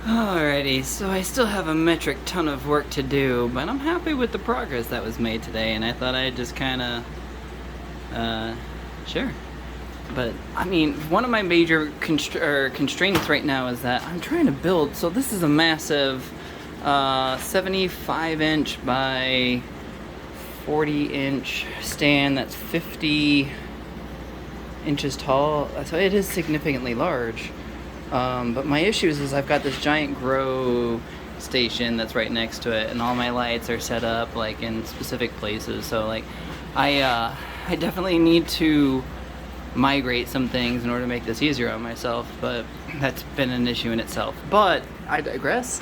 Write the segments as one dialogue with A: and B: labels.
A: Alrighty, so I still have a metric ton of work to do, but I'm happy with the progress that was made today, and I thought I'd just kinda, share. But, I mean, one of my major constraints right now is that I'm trying to build, so this is a massive 75-inch by 40-inch stand that's 50 inches tall, so it is significantly large. But my issue is I've got this giant grow station that's right next to it, and all my lights are set up like in specific places. So like, I definitely need to migrate some things in order to make this easier on myself. But that's been an issue in itself. But I digress.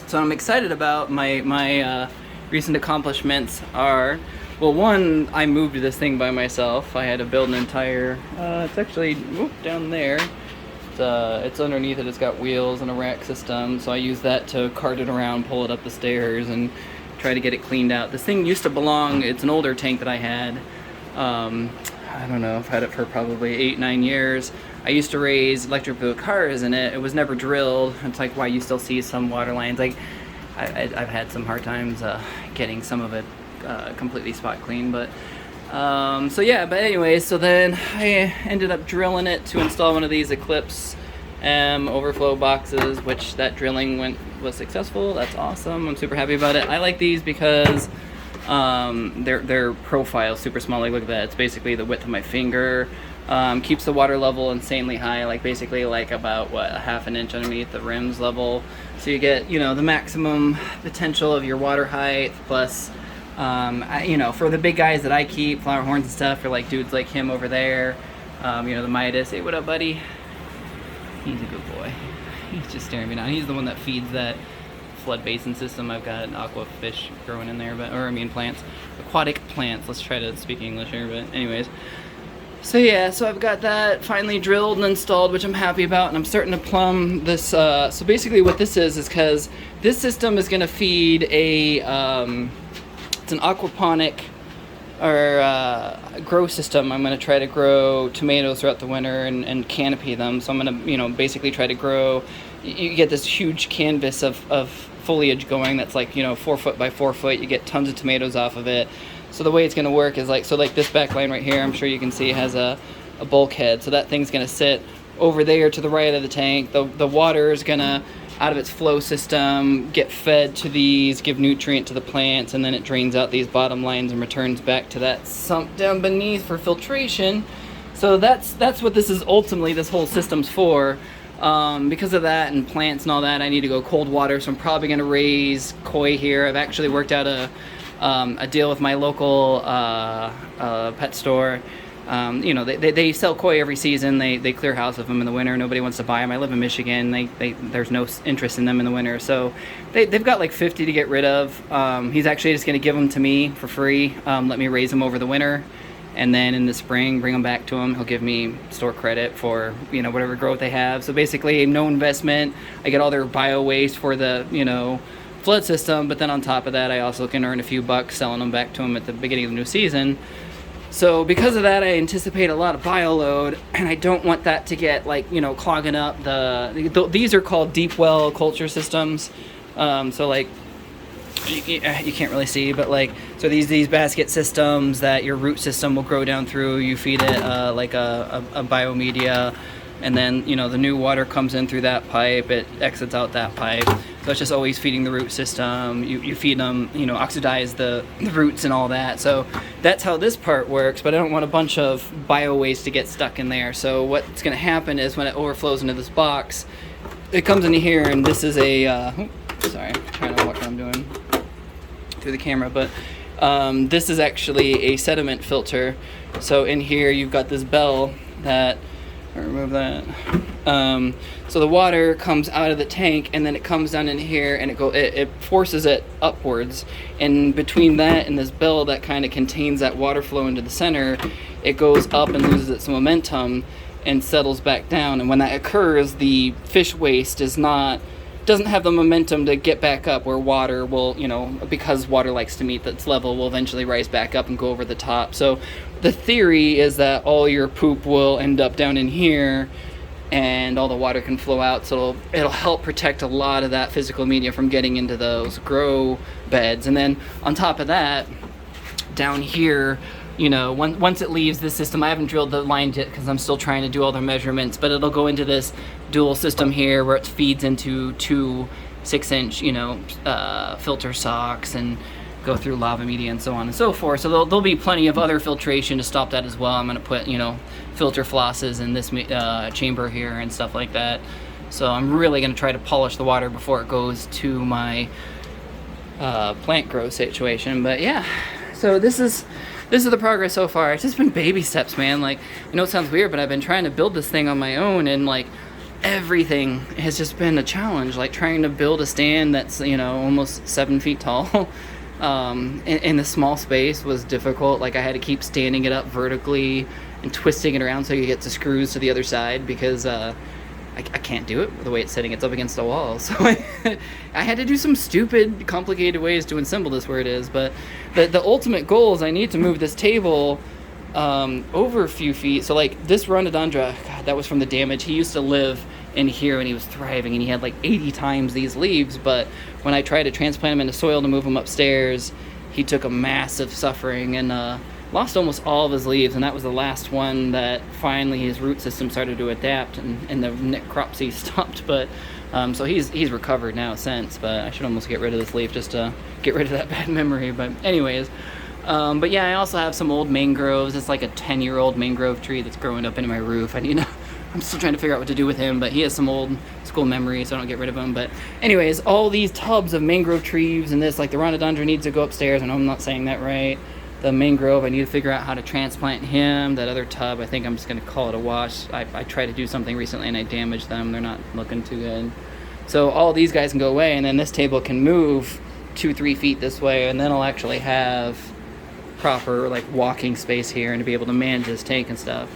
A: So I'm excited about my recent accomplishments are. Well, one, I moved this thing by myself. I had to build an entire. It's actually down there. It's underneath it. It's got wheels and a rack system, so I use that to cart it around, pull it up the stairs, and try to get it cleaned out. This thing used to belong, it's an older tank that I had. I don't know, I've had it for probably 8-9 years. I used to raise electric vehicle cars in it. It was never drilled. It's like why you still see some water lines. Like I've had some hard times getting some of it completely spot clean, but so yeah, but anyways, so then I ended up drilling it to install one of these Eclipse overflow boxes, which that drilling was successful. That's awesome. I'm super happy about it. I like these because their profile is super small. Like, look at that. It's basically the width of my finger. Keeps the water level insanely high, like basically like about a half an inch underneath the rims level. So you get, the maximum potential of your water height plus for the big guys that I keep, flower horns and stuff, for like dudes like him over there, the Midas. Hey, what up, buddy? He's a good boy. He's just staring me down. He's the one that feeds that flood basin system. I've got aqua fish growing in there, plants, aquatic plants. Let's try to speak English here, but anyways. So yeah, so I've got that finally drilled and installed, which I'm happy about, and I'm starting to plumb this. So basically what this is because this system is going to feed it's an aquaponic grow system. I'm going to try to grow tomatoes throughout the winter and canopy them. So I'm going to, basically try to grow. You get this huge canvas of foliage going that's like, 4 foot by 4 foot. You get tons of tomatoes off of it. So the way it's going to work is like this back line right here, I'm sure you can see, has a bulkhead. So that thing's going to sit over there to the right of the tank. The water is going to, out of its flow system, get fed to these, give nutrient to the plants, and then it drains out these bottom lines and returns back to that sump down beneath for filtration. So that's what this is ultimately, this whole system's for. Because of that and plants and all that, I need to go cold water, so I'm probably going to raise koi here. I've actually worked out a deal with my local pet store. They sell koi every season. They clear house of them in the winter. Nobody wants to buy them. I live in Michigan. There's no interest in them in the winter. So they've got like 50 to get rid of. He's actually just going to give them to me for free. Let me raise them over the winter. And then in the spring, bring them back to him. He'll give me store credit for, whatever growth they have. So basically, no investment. I get all their bio waste for the, flood system. But then on top of that, I also can earn a few bucks selling them back to him at the beginning of the new season. So because of that, I anticipate a lot of bio load, and I don't want that to get clogging up these are called deep well culture systems. So like you can't really see, but so these basket systems that your root system will grow down through. You feed it like a biomedia, and then the new water comes in through that pipe. It exits out that pipe. So it's just always feeding the root system. You feed them, oxidize the roots and all that. So that's how this part works, but I don't want a bunch of bio waste to get stuck in there. So what's going to happen is when it overflows into this box, it comes into here, and this is a, sorry, I'm trying to watch what I'm doing through the camera, but this is actually a sediment filter. So in here you've got this bell that, remove that. So the water comes out of the tank, and then it comes down in here, and it forces it upwards. And between that and this bell that kind of contains that water flow into the center, it goes up and loses its momentum and settles back down. And when that occurs, the fish waste doesn't have the momentum to get back up, where water will, because water likes to meet its level, will eventually rise back up and go over the top. So the theory is that all your poop will end up down in here, and all the water can flow out, so it'll help protect a lot of that physical media from getting into those grow beds. And then on top of that, down here, you know, once it leaves this system, I haven't drilled the line yet because I'm still trying to do all the measurements, but it'll go into this dual system here where it feeds into two 6-inch, you know, filter socks and go through lava media and so on and so forth. So there'll be plenty of other filtration to stop that as well. I'm going to put, you know, filter flosses in this chamber here and stuff like that. So I'm really going to try to polish the water before it goes to my plant grow situation. But yeah, so this is the progress so far. It's just been baby steps, man. Like, I know it sounds weird, but I've been trying to build this thing on my own, and like everything has just been a challenge. Like trying to build a stand that's, you know, almost 7 feet tall in the small space was difficult. Like I had to keep standing it up vertically and twisting it around so you get the screws to the other side, because I can't do it the way it's sitting. It's up against the wall. So I had to do some stupid, complicated ways to assemble this where it is. But the ultimate goal is I need to move this table over a few feet. So like this rhododendron, God, that was from the damage. He used to live in here and he was thriving, and he had like 80 times these leaves. But when I tried to transplant him into soil to move him upstairs, he took a massive suffering and lost almost all of his leaves, and that was the last one that finally his root system started to adapt, and the necropsy stopped. But so he's recovered now since, but I should almost get rid of this leaf just to get rid of that bad memory. But anyways, but yeah, I also have some old mangroves. It's like a 10-year-old mangrove tree that's growing up into my roof. I'm still trying to figure out what to do with him, but he has some old school memories, so I don't get rid of him. But anyways, all these tubs of mangrove trees and this, like the rhododendron needs to go upstairs. I know I'm not saying that right. The mangrove, I need to figure out how to transplant him. That other tub, I think I'm just going to call it a wash. I tried to do something recently and I damaged them. They're not looking too good. So all these guys can go away, and then this table can move 2-3 feet this way, and then I'll actually have proper like walking space here and to be able to manage this tank and stuff.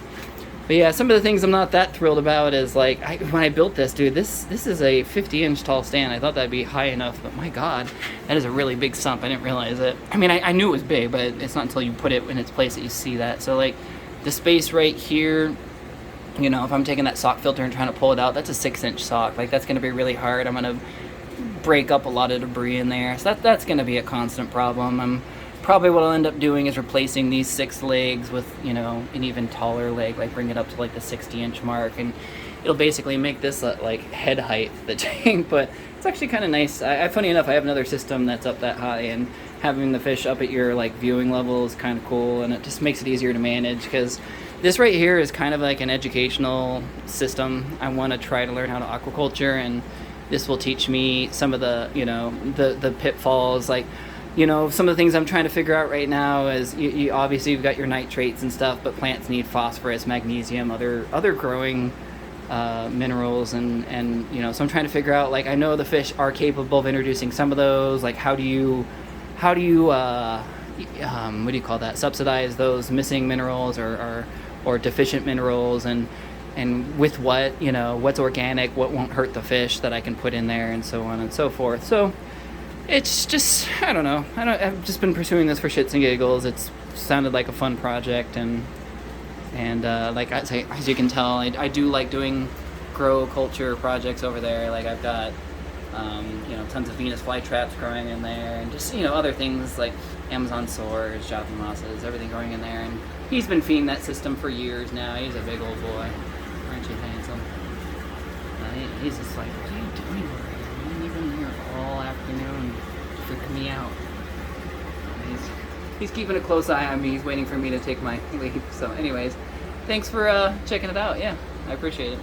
A: But yeah, some of the things I'm not that thrilled about is like when I built this, dude, this is a 50-inch tall stand. I thought that'd be high enough, but my God, that is a really big stump. I didn't realize it. I mean, I knew it was big, but it's not until you put it in its place that you see that. So like the space right here, you know, if I'm taking that sock filter and trying to pull it out, that's a 6-inch sock. Like that's gonna be really hard. I'm gonna break up a lot of debris in there. So that's gonna be a constant problem. Probably what I'll end up doing is replacing these 6 legs with, you know, an even taller leg, like bring it up to like the 60-inch mark, and it'll basically make this like head height, the tank. But it's actually kind of nice. Funny enough, I have another system that's up that high, and having the fish up at your like viewing level is kind of cool, and it just makes it easier to manage, because this right here is kind of like an educational system. I want to try to learn how to aquaculture, and this will teach me some of the, you know, the pitfalls. Like, you know, some of the things I'm trying to figure out right now is you obviously you've got your nitrates and stuff, but plants need phosphorus, magnesium, other growing minerals, and you know, so I'm trying to figure out, like, I know the fish are capable of introducing some of those. Like, how do you what do you call that, subsidize those missing minerals or deficient minerals, and with what, you know, what's organic, what won't hurt the fish that I can put in there, and so on and so forth. So it's just, I don't know. I've just been pursuing this for shits and giggles. It's sounded like a fun project, and like I say, as you can tell, I do like doing grow culture projects over there. Like I've got, you know, tons of Venus flytraps growing in there, and just, you know, other things like Amazon sores, Java mosses, everything growing in there. And he's been feeding that system for years now. He's a big old boy. Aren't you handsome? He's just like, what are you doing over here, man? You've been here all afternoon, freaking me out. He's keeping a close eye on me. He's waiting for me to take my leave. So anyways, thanks for checking it out. Yeah, I appreciate it.